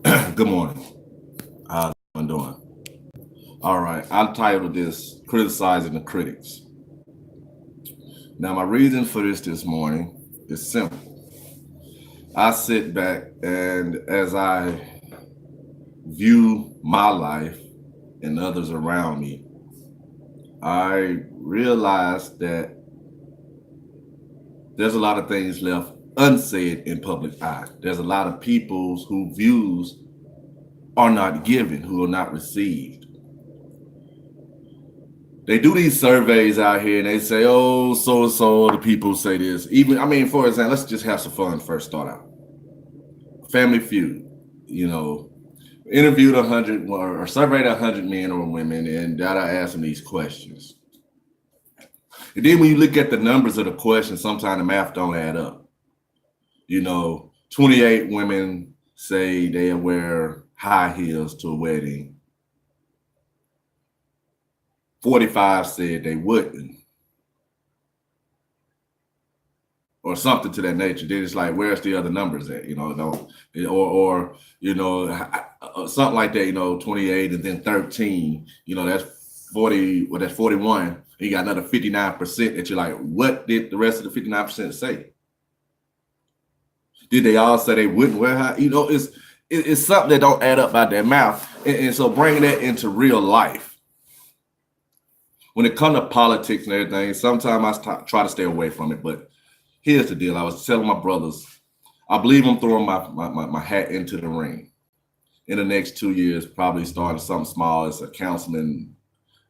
Good morning. How's everyone doing? All right. I titled this Criticizing the Critics. Now, my reason for this morning is simple. I sit back and as I view my life and others around me, I realize that there's a lot of things left unsaid in public eye. There's a lot of people whose views are not given, who are not received. They do these surveys out here and they say, oh, so and so, the people say this. For example, let's just have some fun first, start out. Family Feud, you know, interviewed 100 or surveyed 100 men or women, and I asked them these questions. And then when you look at the numbers of the questions, sometimes the math don't add up. 28 women say they wear high heels to a wedding. 45 said they wouldn't, or something to that nature. Then it's like, where's the other numbers at? Something like that. 28 and then 13. That's 40. Well, that's 41. You got another 59% that you're like, what did the rest of the 59% say? Did they all say they wouldn't wear high? It's something that don't add up by their mouth. And so bringing that into real life. When it comes to politics and everything, sometimes I try to stay away from it. But here's the deal. I was telling my brothers, I believe I'm throwing my hat into the ring. In the next 2 years, probably starting something small as a councilman,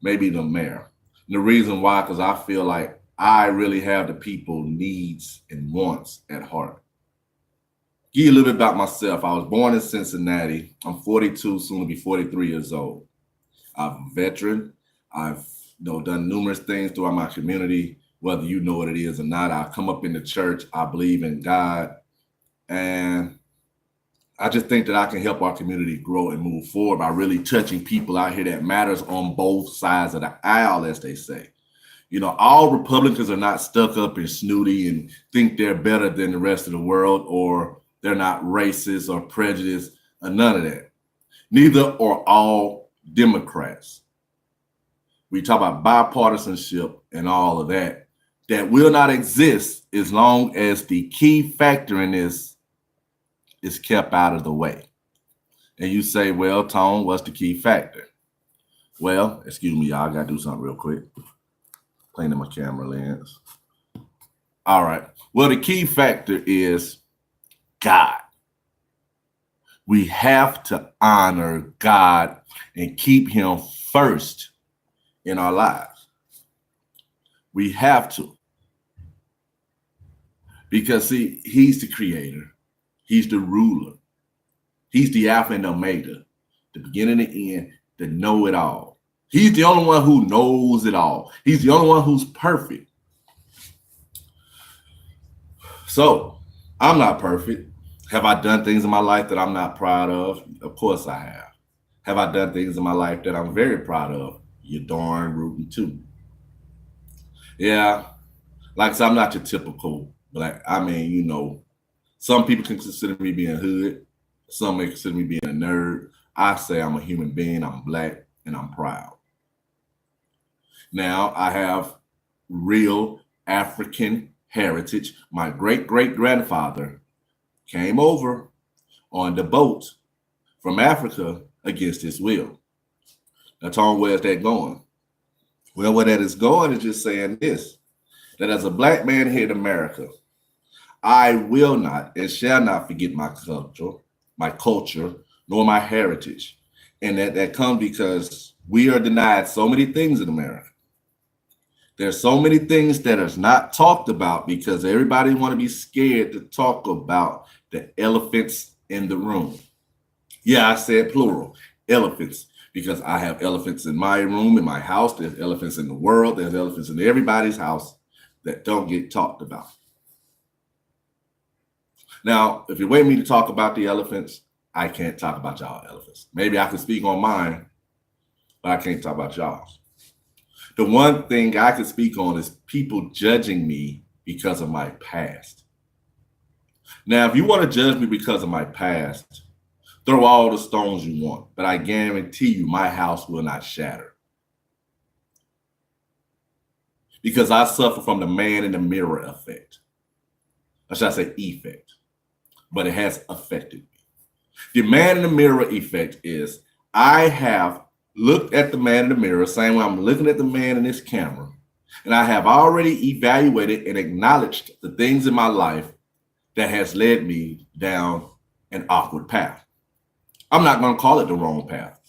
maybe the mayor. And the reason why, because I feel like I really have the people needs and wants at heart. Give you a little bit about myself. I was born in Cincinnati. I'm 42, soon to be 43 years old. I'm a veteran. I've done numerous things throughout my community, whether you know what it is or not. I come up in the church. I believe in God. And I just think that I can help our community grow and move forward by really touching people out here that matters on both sides of the aisle, as they say. All Republicans are not stuck up and snooty and think they're better than the rest of the world, or they're not racist or prejudiced or none of that. Neither are all Democrats. We talk about bipartisanship and all of that. That will not exist as long as the key factor in this is kept out of the way. And you say, well, Tone, what's the key factor? Well, excuse me, y'all. I got to do something real quick. Cleaning my camera lens. All right. Well, the key factor is God. We have to honor God and keep him first in our lives. We have to. Because, see, he's the creator. He's the ruler. He's the Alpha and Omega, the beginning and the end, the know-it-all. He's the only one who knows it all. He's the only one who's perfect. So, I'm not perfect. Have I done things in my life that I'm not proud of? Of course I have. Have I done things in my life that I'm very proud of? You're darn rooting too. Yeah, like I said, I'm not your typical black. Some people can consider me being hood. Some may consider me being a nerd. I say I'm a human being. I'm black and I'm proud. Now, I have real African heritage. My great-great-grandfather came over on the boat from Africa against his will. Now, Tom, where's that going? Well, where that is going is just saying this, that as a black man here in America, I will not and shall not forget my culture, nor my heritage. And that comes because we are denied so many things in America. There's so many things that is not talked about because everybody want to be scared to talk about the elephants in the room. Yeah, I said plural, elephants, because I have elephants in my room, in my house. There's elephants in the world. There's elephants in everybody's house that don't get talked about. Now, if you wait me to talk about the elephants, I can't talk about y'all elephants. Maybe I can speak on mine, but I can't talk about y'all's. The one thing I can speak on is people judging me because of my past. Now, if you want to judge me because of my past, Throw all the stones you want, but I guarantee you my house will not shatter. Because I suffer from the man in the mirror effect. Or should I say effect? But it has affected me. The man in the mirror effect is I have looked at the man in the mirror, same way I'm looking at the man in this camera, and I have already evaluated and acknowledged the things in my life that has led me down an awkward path. I'm not going to call it the wrong path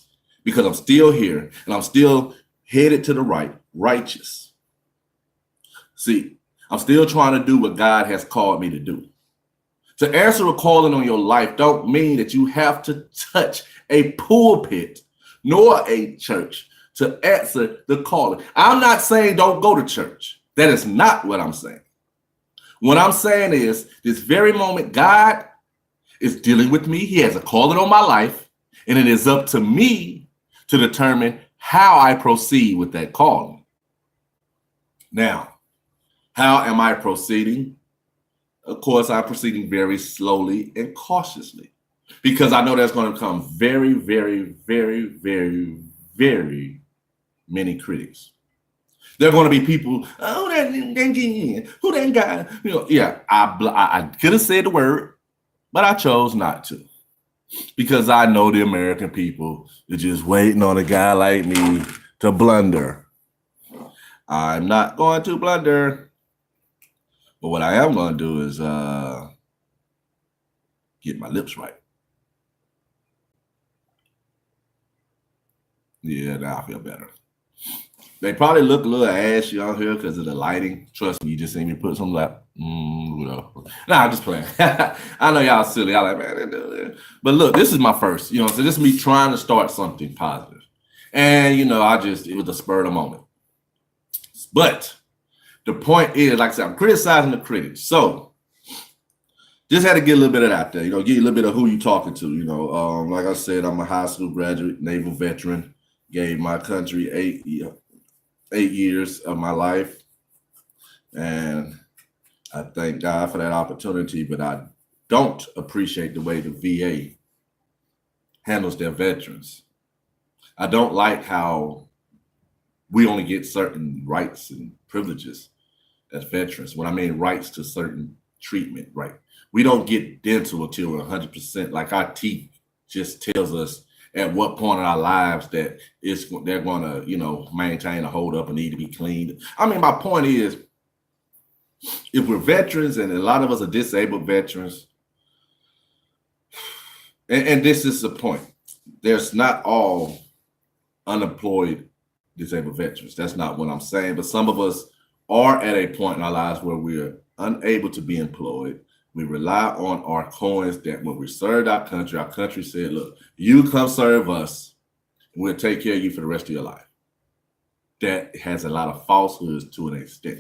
because I'm still here and I'm still headed to the right, righteous. See, I'm still trying to do what God has called me to do. To answer a calling on your life don't mean that you have to touch a pulpit nor a church to answer the calling. I'm not saying don't go to church. That is not what I'm saying. What I'm saying is this very moment, God is dealing with me. He has a calling on my life, and it is up to me to determine how I proceed with that calling. Now, how am I proceeding? Of course, I'm proceeding very slowly and cautiously because I know there's going to come very, very, very, very, very many critics. There are going to be people, oh, who that guy? You know, yeah, I could have said the word, but I chose not to because I know the American people are just waiting on a guy like me to blunder. I'm not going to blunder. But what I am going to do is get my lips right. Yeah, now I feel better. They probably look a little ashy on here because of the lighting. Trust me, you just see me put some lap. Nah, I'm just playing. I know y'all silly. Y'all like, man. But look, this is my first. So this is me trying to start something positive. And, it was a spur of the moment. But the point is, like I said, I'm criticizing the critics. So just had to get a little bit of that out there, get a little bit of who you talking to. Like I said, I'm a high school graduate, naval veteran, gave my country 8 years of my life. And I thank God for that opportunity, but I don't appreciate the way the VA handles their veterans. I don't like how we only get certain rights and privileges as veterans. When I mean rights to certain treatment, right? We don't get dental until we're 100%. Like our teeth just tells us at what point in our lives that they're going to, maintain a hold up and need to be cleaned. I mean, my point is, if we're veterans and a lot of us are disabled veterans, and this is the point, there's not all unemployed disabled veterans. That's not what I'm saying. But some of us are at a point in our lives where we're unable to be employed. We rely on our coins that when we served our country said, look, you come serve us, and we'll take care of you for the rest of your life. That has a lot of falsehoods to an extent.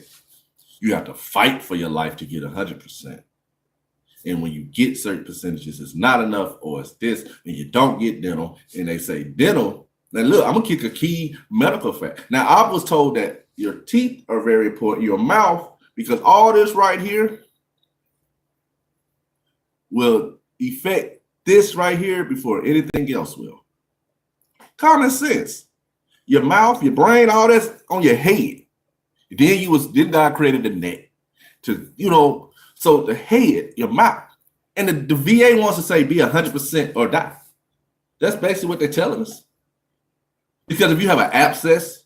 You have to fight for your life to get 100%. And when you get certain percentages, it's not enough, or it's this, and you don't get dental, and they say dental. Now, look, I'm going to kick a key medical fact. Now, I was told that your teeth are very important, your mouth, because all this right here will affect this right here before anything else will. Common sense. Your mouth, your brain, all that's on your head. Then God created the neck to, so the head, your mouth. And the VA wants to say be 100% or die. That's basically what they're telling us. Because if you have an abscess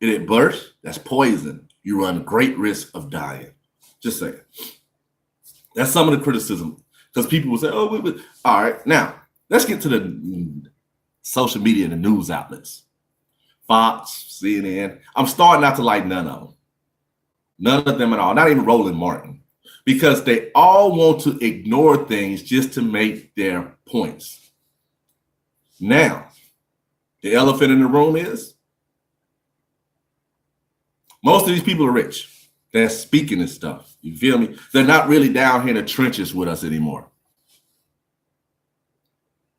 and it bursts, that's poison. You run great risk of dying. Just saying. That's some of the criticism. Because people will say, oh, all right. Now, let's get to the social media and the news outlets. Fox, CNN. I'm starting not to like none of them. None of them at all. Not even Roland Martin. Because they all want to ignore things just to make their points. Now, the elephant in the room is most of these people are rich. They're speaking this stuff. You feel me? They're not really down here in the trenches with us anymore.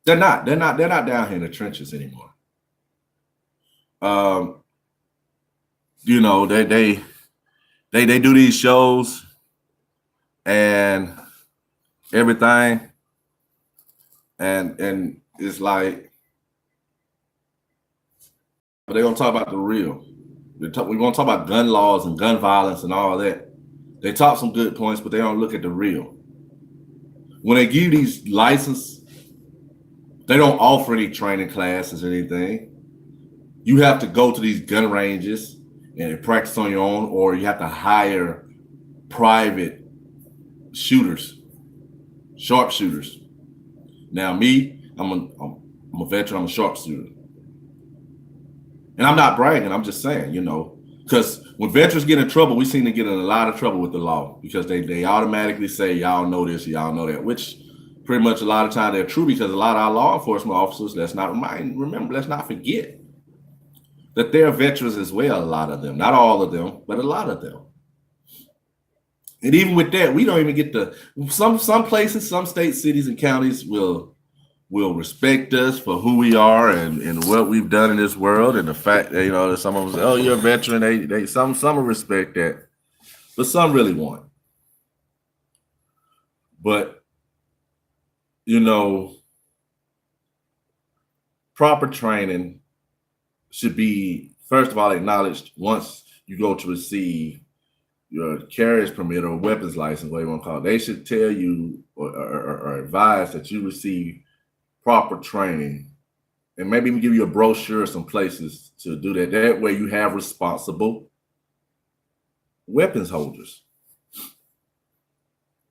They're not down here in the trenches anymore. They do these shows and everything, And it's like, but they're gonna talk about the real. We're gonna talk about gun laws and gun violence and all that. They talk some good points, but they don't look at the real. When they give you these licenses, they don't offer any training classes or anything. You have to go to these gun ranges and practice on your own, or you have to hire private shooters, sharpshooters. Now, me, I'm a veteran. I'm a sharpshooter, and I'm not bragging. I'm just saying, because when veterans get in trouble, we seem to get in a lot of trouble with the law because they automatically say y'all know this, y'all know that, which pretty much a lot of times they're true because a lot of our law enforcement officers, let's not forget that they're veterans as well. A lot of them, not all of them, but a lot of them. And even with that, we don't even get some places, some states, cities, and counties will respect us for who we are and what we've done in this world, and the fact that that some of them say, "Oh, you're a veteran." They some will respect that, but some really won't. But proper training should be, first of all, acknowledged once you go to receive your carrier's permit or weapons license, whatever you want to call it. They should tell you or advise that you receive proper training, and maybe even give you a brochure or some places to do that. That way you have responsible weapons holders.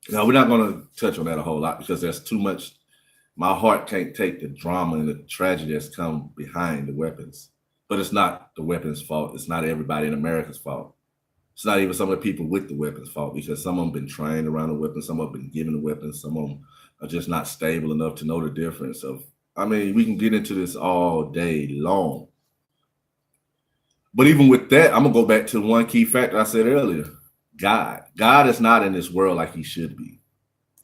Now, we're not going to touch on that a whole lot because there's too much. My heart can't take the drama and the tragedy that's come behind the weapons. But it's not the weapons' fault. It's not everybody in America's fault. It's not even some of the people with the weapons' fault, because some of them been trained around the weapons. Some of them been given the weapons. Some of them are just not stable enough to know the difference. We can get into this all day long. But even with that, I'm going to go back to one key factor I said earlier. God. God is not in this world like he should be.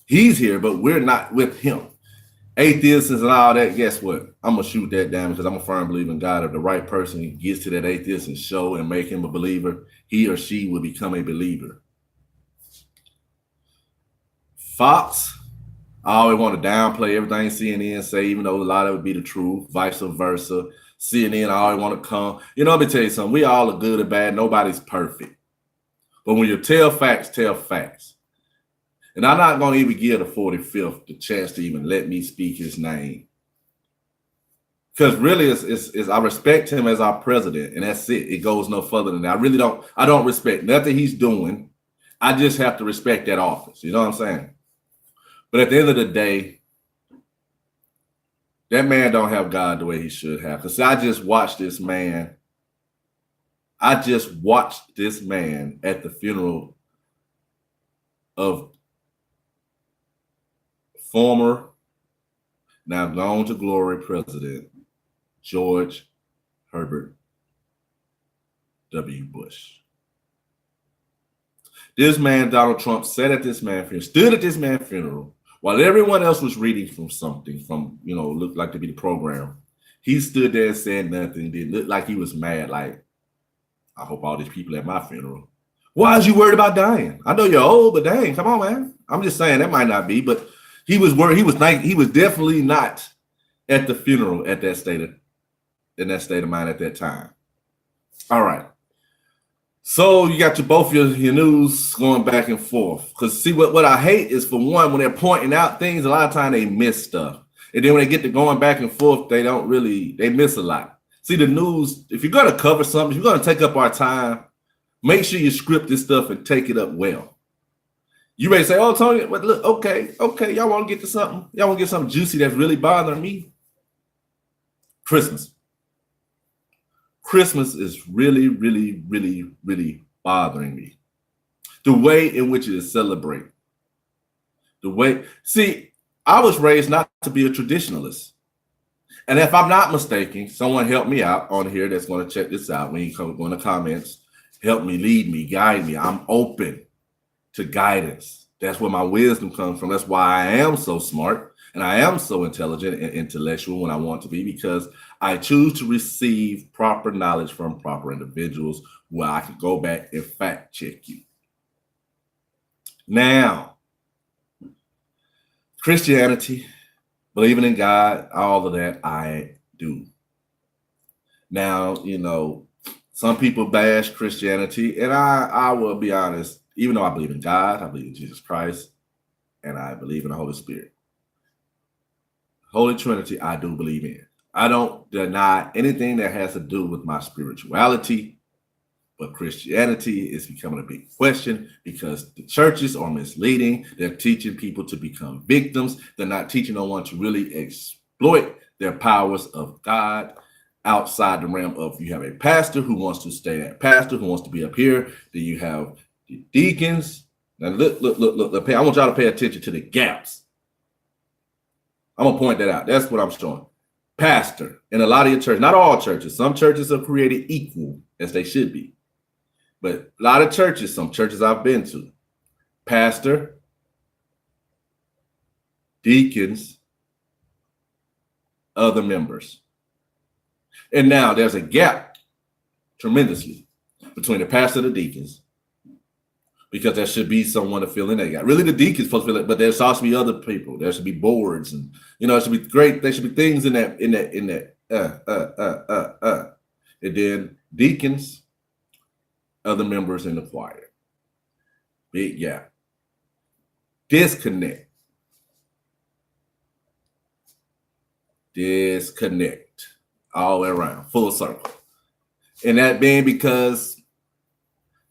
He's here, but we're not with him. Atheists and all that, guess what? I'm going to shoot that down because I'm a firm believer in God. If the right person gets to that atheist and show and make him a believer, he or she will become a believer. Fox, I always want to downplay everything CNN say, even though a lot of it would be the truth, vice versa. CNN, I always want to come. Let me tell you something. We all are good or bad. Nobody's perfect. But when you tell facts, tell facts. And I'm not going to even give the 45th the chance to even let me speak his name. Because really, I respect him as our president, and that's it. It goes no further than that. I don't respect nothing he's doing. I just have to respect that office. You know what I'm saying? But at the end of the day, that man don't have God the way he should have. Because I just watched this man. I just watched this man at the funeral of former, now gone to glory, President George Herbert W. Bush. This man, Donald Trump, stood at this man's funeral while everyone else was reading from something looked like to be the program. He stood there and said nothing. It looked like he was mad, like, I hope all these people at my funeral. Why is you worried about dying? I know you're old, but dang, come on, man. I'm just saying that might not be, but he was worried. He was definitely not at the funeral in that state of mind at that time. All right. So you got both your news going back and forth. Because see, what I hate is, for one, when they're pointing out things, a lot of time they miss stuff. And then when they get to going back and forth, they miss a lot. See, the news, if you're going to cover something, if you're going to take up our time, make sure you script this stuff and take it up well. You may say, "Oh, Tony, but look, okay, y'all want to get to something? Y'all want to get something juicy that's really bothering me?" Christmas. Christmas is really, really, really, really bothering me. The way in which it is celebrated. I was raised not to be a traditionalist. And if I'm not mistaken, someone help me out on here that's going to check this out. When you go in the comments, help me, lead me, guide me. I'm open to guidance. That's where my wisdom comes from. That's why I am so smart and I am so intelligent and intellectual when I want to be, because I choose to receive proper knowledge from proper individuals where I can go back and fact check you. Now, Christianity, Believing in God, all of that, I do. Now, some people bash Christianity, and I will be honest, even though I believe in God, I believe in Jesus Christ, and I believe in the Holy Spirit. Holy Trinity, I do believe in. I don't deny anything that has to do with my spirituality, but Christianity is becoming a big question because the churches are misleading. They're teaching people to become victims. They're not teaching no one to really exploit their powers of God outside the realm of, you have a pastor who wants to stay that pastor, who wants to be up here. Then you have the deacons. Now look. I want y'all to pay attention to the gaps. I'm going to point that out. That's what I'm showing. Pastor in a lot of your churches, not all churches. Some churches are created equal as they should be. But a lot of churches, some churches I've been to, pastor, deacons, other members. And now there's a gap tremendously between the pastor and the deacons, because there should be someone to fill in that gap. Really, the deacon's supposed to fill it, but there's also be other people. There should be boards, and it should be great. There should be things in that. And then deacons, other members in the choir. Big gap. Disconnect. All the way around, full circle. And that being because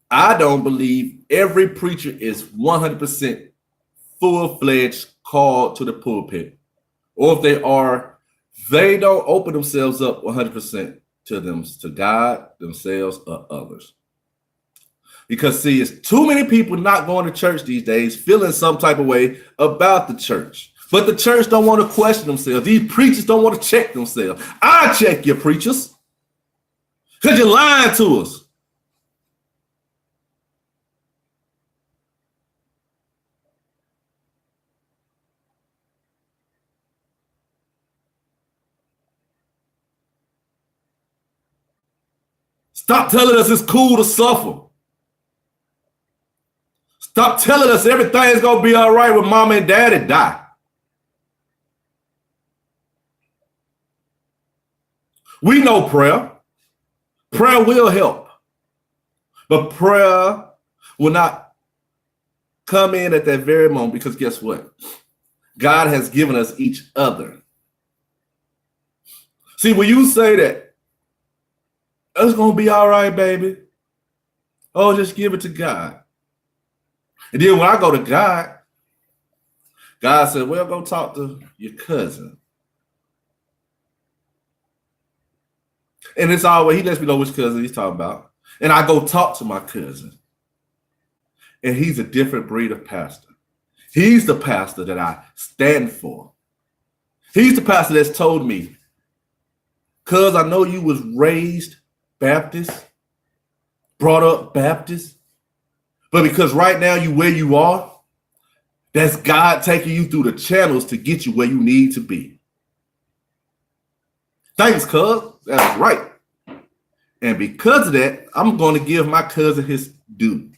I don't believe every preacher is 100% full-fledged called to the pulpit. Or if they are, they don't open themselves up 100% to God, themselves, or others. Because, see, it's too many people not going to church these days, feeling some type of way about the church. But the church don't want to question themselves. These preachers don't want to check themselves. I check your preachers, because you're lying to us. Stop telling us it's cool to suffer. Stop telling us everything's going to be all right when mama and daddy die. We know prayer. Prayer will help. But prayer will not come in at that very moment, because guess what? God has given us each other. See, when you say that, it's going to be all right, baby. Oh, just give it to God. And then when I go to God, God said, well, go talk to your cousin. And it's always, he lets me know which cousin he's talking about. And I go talk to my cousin. And he's a different breed of pastor. He's the pastor that I stand for. He's the pastor that's told me, cuz I know you was raised Baptist, brought up Baptist, but because right now you where you are, that's God taking you through the channels to get you where you need to be. Thanks, cuz. That's right. And because of that, I'm going to give my cousin his due.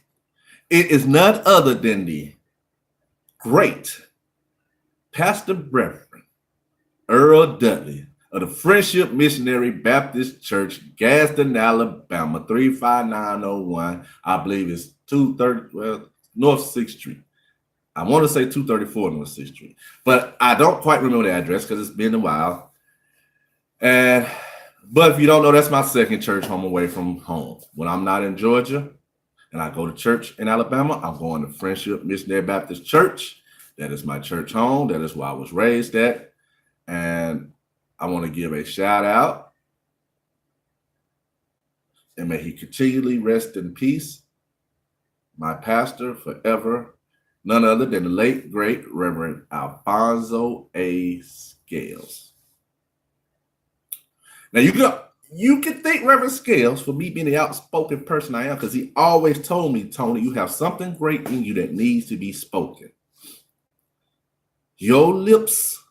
It is none other than the great Pastor Reverend Earl Dudley of the Friendship Missionary Baptist Church, Gadsden, Alabama, 35901. I believe it's 230, North 6th Street. I want to say 234 North 6th Street, but I don't quite remember the address because it's been a while. But if you don't know, that's my second church home away from home. When I'm not in Georgia and I go to church in Alabama, I'm going to Friendship Missionary Baptist Church. That is my church home. That is where I was raised at. And I want to give a shout out, and may he continually rest in peace, my pastor forever, none other than the late, great Reverend Alfonso A. Scales. Now, you can thank Reverend Scales for me being the outspoken person I am, because he always told me, Tony, you have something great in you that needs to be spoken. Your lips,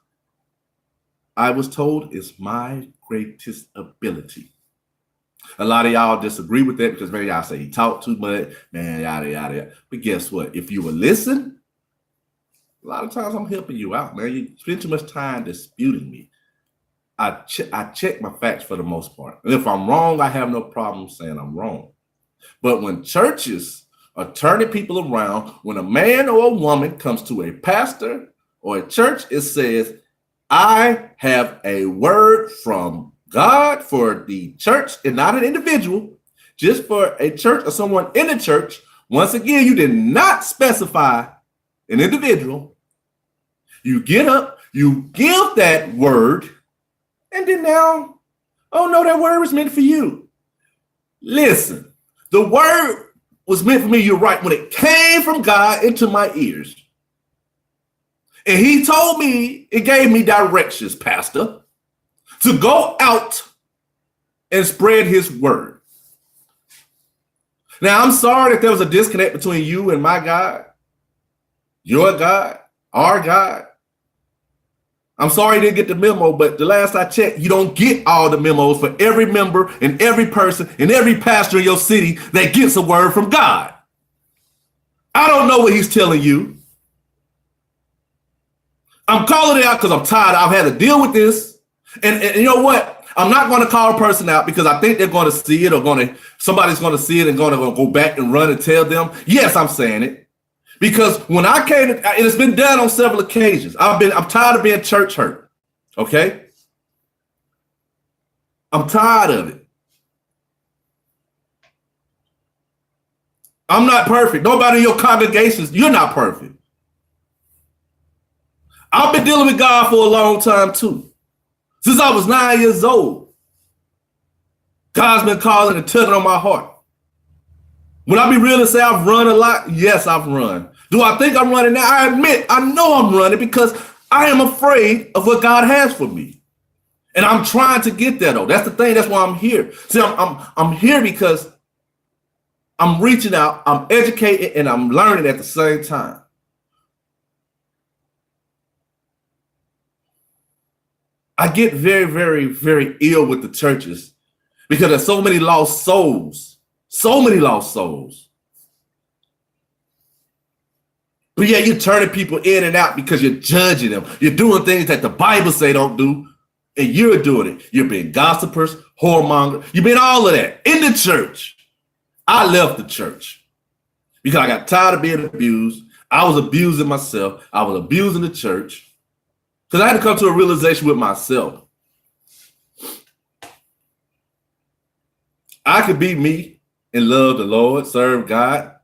I was told, is my greatest ability. A lot of y'all disagree with that because maybe y'all say he talked too much, man, yada, yada, yada. But guess what? If you will listen, A lot of times I'm helping you out, man. You spend too much time disputing me. I check my facts for the most part. And if I'm wrong, I have no problem saying I'm wrong. But when churches are turning people around, when a man or a woman comes to a pastor or a church, it says, I have a word from God for the church and not an individual, just for a church or someone in the church. Once again, you did not specify an individual. You get up, you give that word, and then now, oh no, that word was meant for you. Listen, the word was meant for me, you're right, when it came from God into my ears. And he told me, it gave me directions, Pastor, to go out and spread his word. Now, I'm sorry that there was a disconnect between you and my God, your God, our God. I'm sorry you didn't get the memo, but the last I checked, you don't get all the memos for every member and every person and every pastor in your city that gets a word from God. I don't know what he's telling you. I'm calling it out because I'm tired. I've had to deal with this. And you know what? I'm not going to call a person out because I think they're going to see it or somebody's going to see it and going to go back and run and tell them. Yes, I'm saying it. Because when I came, and it's been done on several occasions. I'm tired of being church hurt. Okay? I'm tired of it. I'm not perfect. Nobody in your congregations, you're not perfect. I've been dealing with God for a long time too. Since I was 9 years old. God's been calling and tugging on my heart. Would I be real and say I've run a lot? Yes, I've run. Do I think I'm running now? I admit, I know I'm running because I am afraid of what God has for me. And I'm trying to get there though. That's the thing. That's why I'm here. See, I'm here because I'm reaching out, I'm educating, and I'm learning at the same time. I get very, very, very ill with the churches because there's so many lost souls. So many lost souls. But yeah, you're turning people in and out because you're judging them. You're doing things that the Bible say don't do, and you're doing it. You're being gossipers, whoremonger. You've been all of that in the church. I left the church because I got tired of being abused. I was abusing myself. I was abusing the church because I had to come to a realization with myself. I could be me and love the Lord, serve God.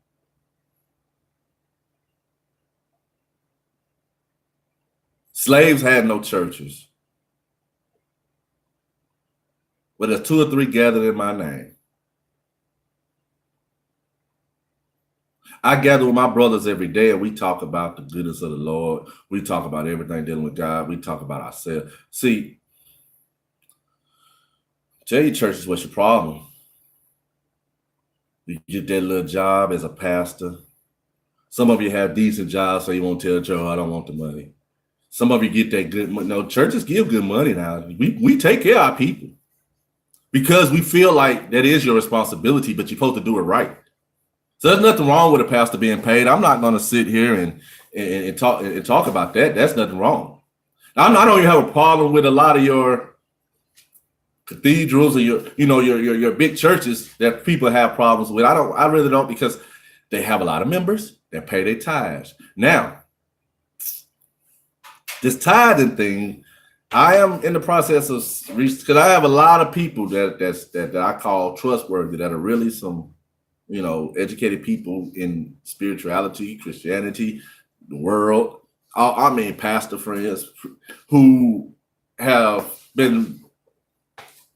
Slaves had no churches. But there's 2 or 3 gathered in my name. I gather with my brothers every day and we talk about the goodness of the Lord. We talk about everything dealing with God. We talk about ourselves. See, tell your church is what's your problem. You get that little job as a pastor. Some of you have decent jobs, so you won't tell the church, oh, I don't want the money. Some of you get that good money. No, churches give good money now. We take care of our people because we feel like that is your responsibility, but you're supposed to do it right. So there's nothing wrong with a pastor being paid. I'm not going to sit here and talk about that. That's nothing wrong. Now, I don't even have a problem with a lot of your cathedrals or your big churches that people have problems with. I really don't, because they have a lot of members that pay their tithes. Now, this tithing thing, I am in the process of, because I have a lot of people that I call trustworthy, that are really some, educated people in spirituality, Christianity, the world. I mean, pastor friends who have been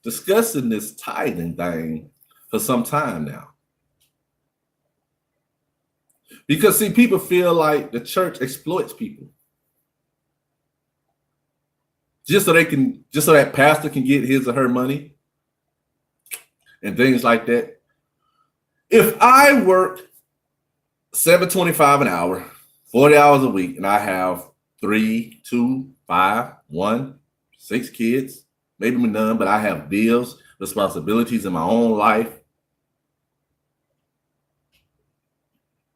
discussing this tithing thing for some time now. Because see, people feel like the church exploits people. Just so that pastor can get his or her money and things like that. If I work $7.25 an hour, 40 hours a week, and I have 3, 2, 5, 1, 6 kids, maybe none, but I have bills, responsibilities in my own life,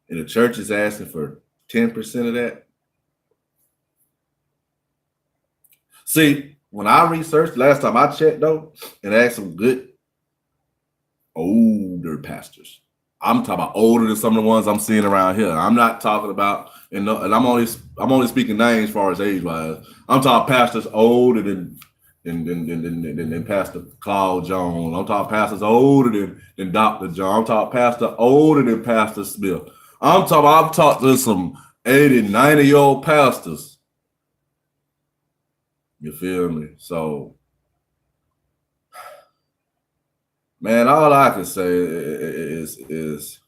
and the church is asking for 10% of that, See, when I researched last time I checked though, and asked some good older pastors. I'm talking about older than some of the ones I'm seeing around here. I'm not talking about, and I'm only speaking names as far as age wise. I'm talking pastors older than Pastor Claude Jones. I'm talking pastors older than Dr. John. I'm talking pastor older than Pastor Smith. I've talked to some 80, 90-year-old pastors. You feel me? So, man, all I can say is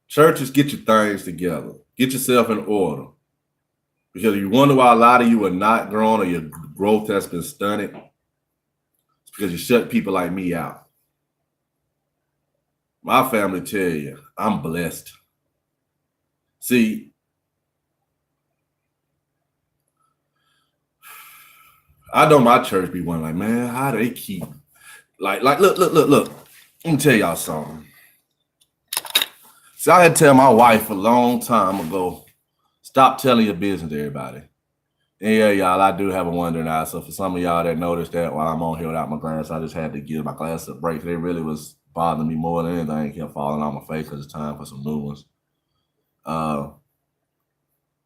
churches, get your things together. Get yourself in order. Because you wonder why a lot of you are not growing or your growth has been stunted. It's because you shut people like me out. My family tell you, I'm blessed. See, I know my church be one like, man, how do they keep look. Let me tell y'all something. See, I had to tell my wife a long time ago, stop telling your business to everybody. And yeah, y'all, I do have a wandering eye. So for some of y'all that noticed that while I'm on here without my glass, I just had to give my glass a break. They really was bothering me more than anything. Kept falling on my face because it's time for some new ones. But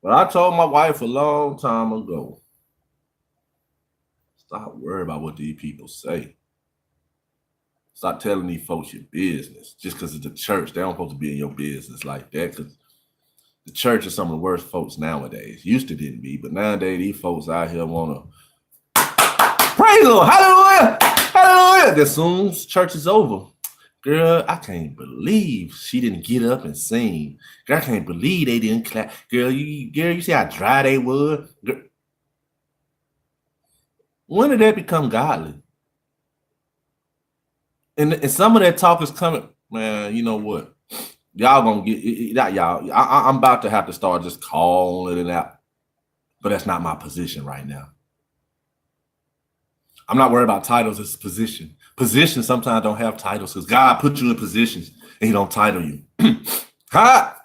I told my wife a long time ago, stop worrying about what these people say. Stop telling these folks your business just because it's the church. They don't supposed to be in your business like that because the church is some of the worst folks nowadays. Used to didn't be, but nowadays these folks out here want to praise the Lord. Hallelujah. Hallelujah. As soon as church is over, girl, I can't believe she didn't get up and sing. Girl, I can't believe they didn't clap. Girl, you see how dry they were? Girl, when did that become godly? And some of that talk is coming, man, you know what? Y'all gonna get that, y'all. I'm about to have to start just calling it out. But that's not my position right now. I'm not worried about titles, it's position. Positions sometimes don't have titles because God put you in positions and he don't title you. Ha!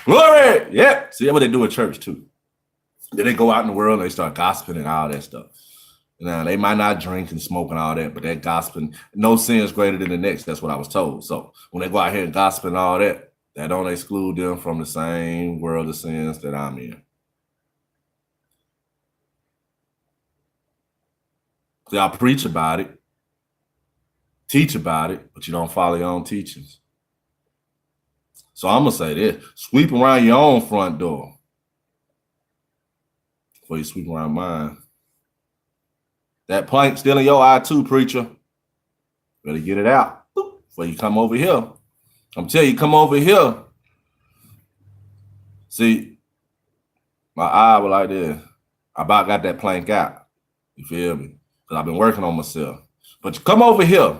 Glory! Yep. See, that's what they do in church too. Then they go out in the world and they start gossiping and all that stuff. Now, they might not drink and smoke and all that, but that gossiping, no sin is greater than the next. That's what I was told. So when they go out here and gossip and all that, that don't exclude them from the same world of sins that I'm in. Y'all preach about it, teach about it, but you don't follow your own teachings. So I'm going to say this, sweep around your own front door before you sweep around mine. That plank still in your eye too, preacher. Better get it out before you come over here. I'm telling you, come over here. See, my eye was like this. I about got that plank out. You feel me? Because I've been working on myself. But you come over here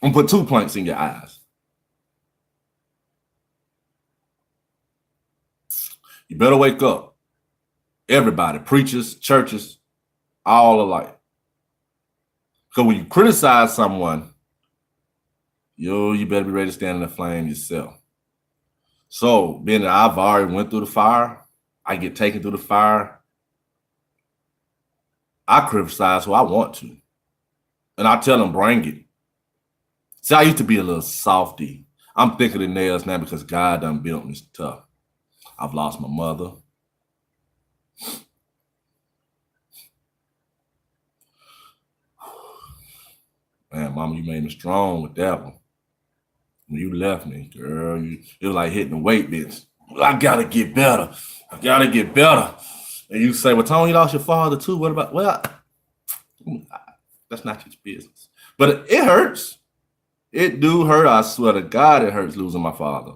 and put 2 planks in your eyes. You better wake up. Everybody, preachers, churches, all alike. Because when you criticize someone, you better be ready to stand in the flame yourself. So, being that I've already went through the fire, I get taken through the fire, I criticize who I want to. And I tell them, bring it. See, I used to be a little softy. I'm thicker than nails now because God done built me tough. I've lost my mother. Man, mama, you made me strong with that one. When you left me, girl, it was like hitting the weight bench. I gotta get better. I gotta get better. And you say, well, Tony, you lost your father too. What about, well, that's not your business. But it hurts. It do hurt. I swear to God, it hurts losing my father.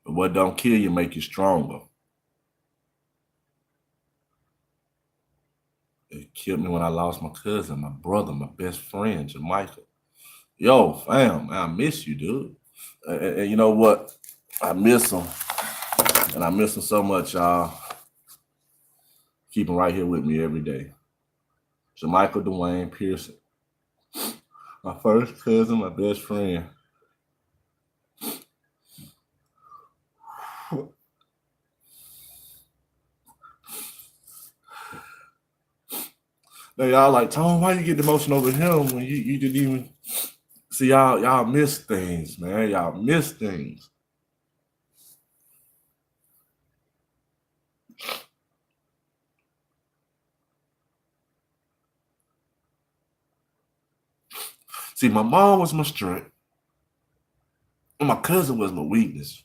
But what don't kill you make you stronger. It killed me when I lost my cousin, my brother, my best friend, Jamaica. Yo, fam, man, I miss you, dude. And you know what? I miss him. And I miss him so much, y'all. Keep him right here with me every day. Jermichael Dwayne Pearson. My first cousin, my best friend. Now y'all like, Tone, why you get emotional over him when you didn't even see y'all miss things, man. Y'all miss things. See, my mom was my strength, and my cousin was my weakness.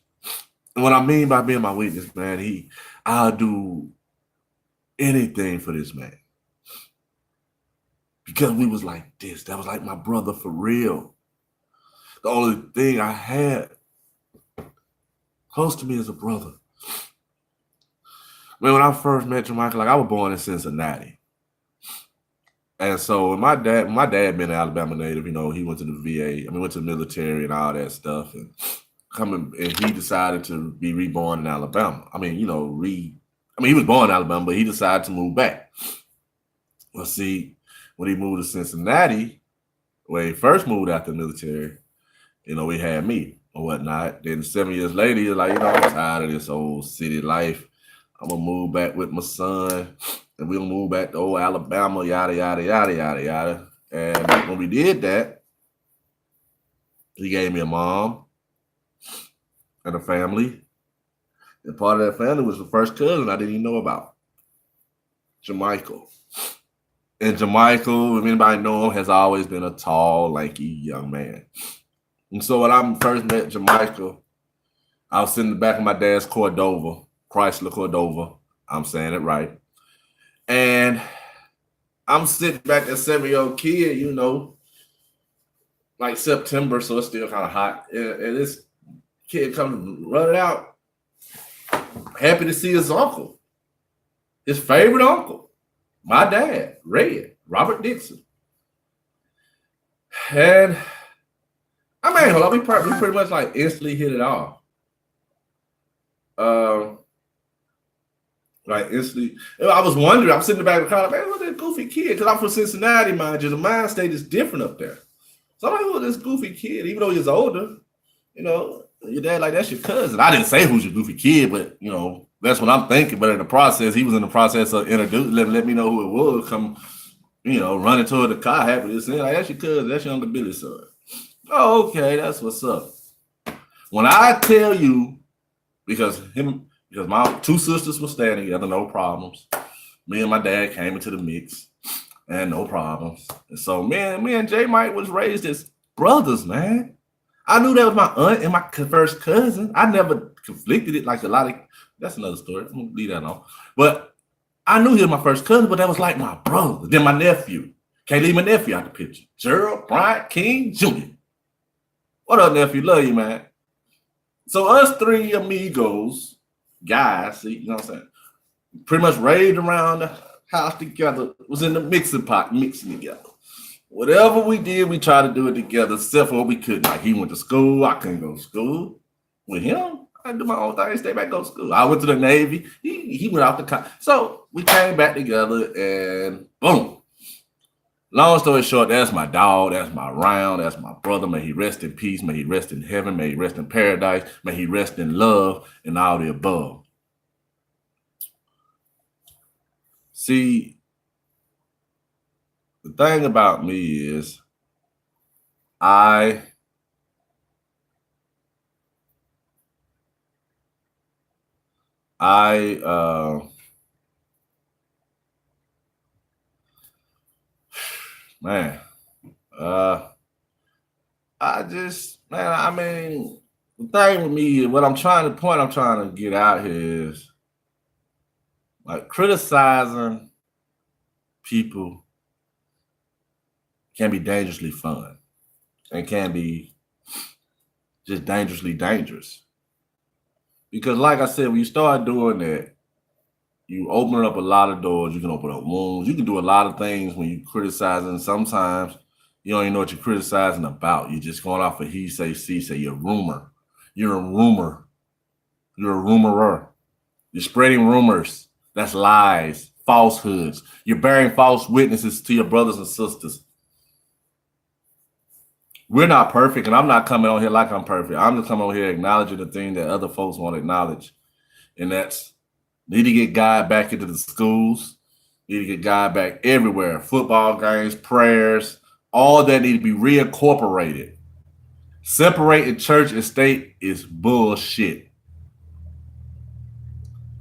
And what I mean by being my weakness, man, I'll do anything for this man. Because we was like this. That was like my brother for real. The only thing I had close to me as a brother. Man, when I first met Jermichael, like I was born in Cincinnati. And so my dad been an Alabama native, he went to the VA, went to the military and all that stuff. And he decided to be reborn in Alabama. He was born in Alabama, but he decided to move back. Well, see, when he moved to Cincinnati, when he first moved out the military, he had me or whatnot. Then 7 years later, he's like, I'm tired of this old city life. I'm gonna move back with my son, and we'll move back to old Alabama, yada, yada, yada, yada, yada. And when we did that, he gave me a mom and a family. And part of that family was the first cousin I didn't even know about, Jermichael. And Jermichael, if anybody know him, has always been a tall, lanky young man. And so when I first met Jermichael, I was sitting in the back of my dad's Chrysler Cordova. I'm saying it right. And I'm sitting back as a 7-year-old kid, like September, so it's still kind of hot. And this kid comes running out, happy to see his uncle, his favorite uncle, my dad, Reed-Dixon. And hold on, we pretty much like instantly hit it off. Like instantly, I was wondering. I'm sitting in the back of the car, man, who's that goofy kid? Because I'm from Cincinnati, mind you. The mind state is different up there. So I'm like, who's this goofy kid? Even though he's older, your dad like that's your cousin. I didn't say who's your goofy kid, but that's what I'm thinking. But in the process, he was in the process of introducing, let me know who it was. Come, running toward the car, happy to say, like that's your cousin, that's your Uncle Billy's son. Oh, okay, that's what's up. When I tell you, because my two sisters were standing together, no problems. Me and my dad came into the mix, and no problems. And so me and J Mike was raised as brothers, man. I knew that was my aunt and my first cousin. I never conflicted it like a lot of. That's another story. I'm gonna leave that alone. But I knew he was my first cousin, but that was like my brother. Then my nephew. Can't leave my nephew out the picture. Gerald Bryant King Jr. What up, nephew? Love you, man. So us three amigos, guys, see, you know what I'm saying? Pretty much raised around the house together, was in the mixing pot, mixing together. Whatever we did, we tried to do it together, except for we couldn't. Like he went to school, I couldn't go to school. With him, I do my own thing, stay back, go to school. I went to the Navy, he went out the college. So we came back together and boom. Long story short, that's my dog, that's my round, that's my brother. May he rest in peace, may he rest in heaven, may he rest in paradise, may he rest in love and all the above. See, the thing about me is the thing with me, what I'm trying to get out here is like criticizing people can be dangerously fun and can be just dangerously dangerous. Because like I said, when you start doing that, you open up a lot of doors. You can open up wounds. You can do a lot of things when you criticizing. Sometimes you don't even know what you're criticizing about. You're just going off of he say, she say. You're a rumor. You're a rumor. You're a rumorer. You're spreading rumors. That's lies. falsehoods. You're bearing false witnesses to your brothers and sisters. We're not perfect, and I'm not coming on here like I'm perfect. I'm just coming on here acknowledging the thing that other folks want to acknowledge, and that's need to get God back into the schools, need to get God back everywhere. Football games, prayers, all that need to be reincorporated. Separating church and state is bullshit.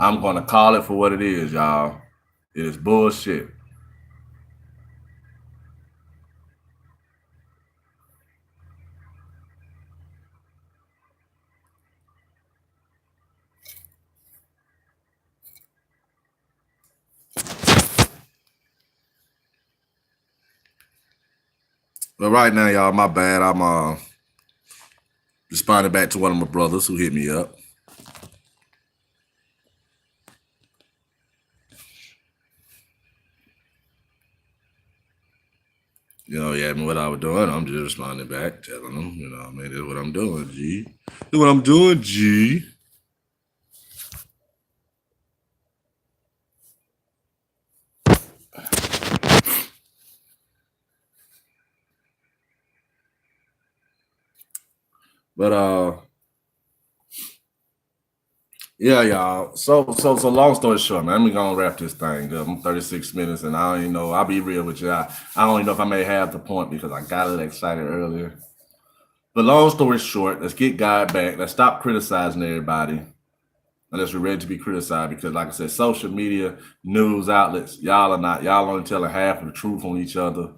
I'm going to call it for what it is, y'all. It is bullshit. But right now, y'all, my bad. I'm responding back to one of my brothers who hit me up. Yeah, I mean, what I was doing, I'm just responding back, telling them, I mean, this is what I'm doing, G. This is what I'm doing, G. But yeah, y'all. So long story short, man, I'm gonna wrap this thing up. I'm 36 minutes, and I don't even know. I'll be real with you. I don't even know if I may have the point because I got a little excited earlier. But long story short, let's get God back. Let's stop criticizing everybody unless we're ready to be criticized. Because, like I said, social media, news outlets, y'all only telling half of the truth on each other.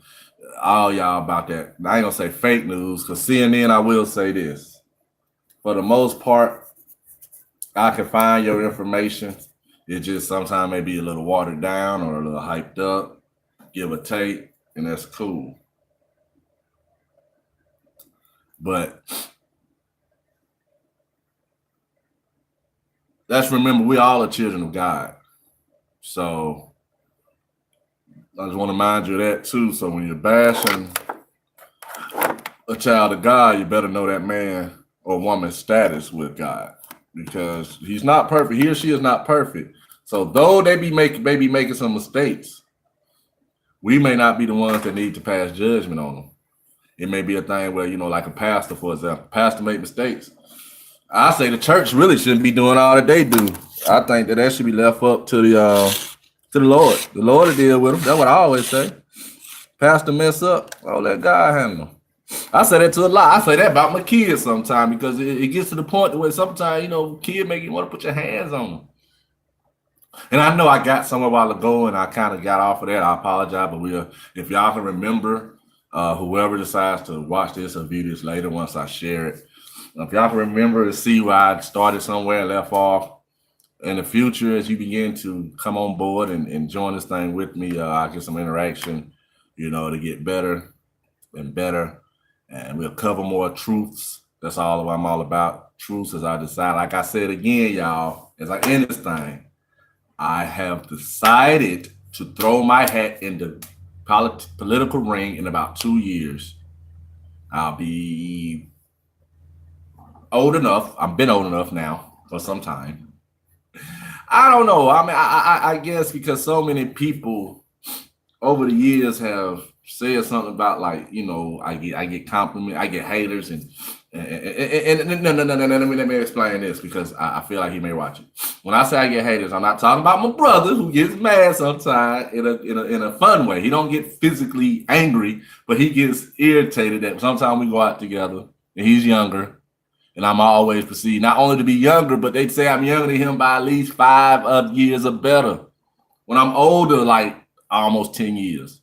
All y'all about that. I ain't gonna say fake news because CNN, I will say this. For the most part, I can find your information. It just sometimes may be a little watered down or a little hyped up, give or take, and that's cool. But let's remember, we all are children of God. So I just want to remind you of that too. So when you're bashing a child of God, you better know that man or woman's status with God because he's not perfect. He or she is not perfect. So though they be making some mistakes, we may not be the ones that need to pass judgment on them. It may be a thing where, like a pastor, for example, pastor make mistakes. I say the church really shouldn't be doing all that they do. I think that should be left up to the Lord. The Lord will deal with them. That's what I always say. Pastor mess up, I'll let God handle them. I say that to a lot. I say that about my kids sometimes because it gets to the point where sometimes, kids make you want to put your hands on them. And I know I got some a while ago and I kind of got off of that. I apologize, but if y'all can remember, whoever decides to watch this or view this later once I share it, if y'all can remember to see where I started somewhere and left off, in the future, as you begin to come on board and join this thing with me, I'll get some interaction, to get better and better. And we'll cover more truths. That's all I'm all about. Truths as I decide. Like I said again, y'all, as I end this thing, I have decided to throw my hat in the political ring in about 2 years. I'll be old enough. I've been old enough now for some time. I don't know. I mean, I guess because so many people over the years have said something about like, I get compliments, I get haters, and no, let me explain this because I feel like he may watch it. When I say I get haters, I'm not talking about my brother who gets mad sometimes in a fun way. He don't get physically angry, but he gets irritated that sometimes we go out together and he's younger. And I'm always perceived not only to be younger, but they'd say I'm younger than him by at least 5 years or better. When I'm older, like almost 10 years.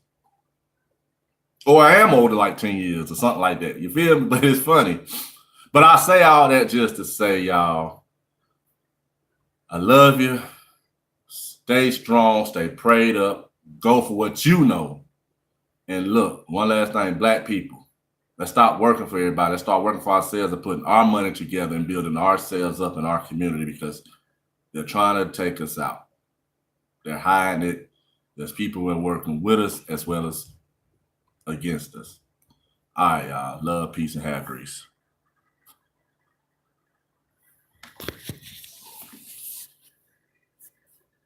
Or I am older like 10 years or something like that. You feel me? But it's funny. But I say all that just to say, y'all, I love you. Stay strong. Stay prayed up. Go for what you know. And look, one last thing, Black people. Let's stop working for everybody. Let's start working for ourselves and putting our money together and building ourselves up in our community because they're trying to take us out. They're hiding it. There's people who are working with us as well as against us. All right, y'all. Love, peace, and have grease.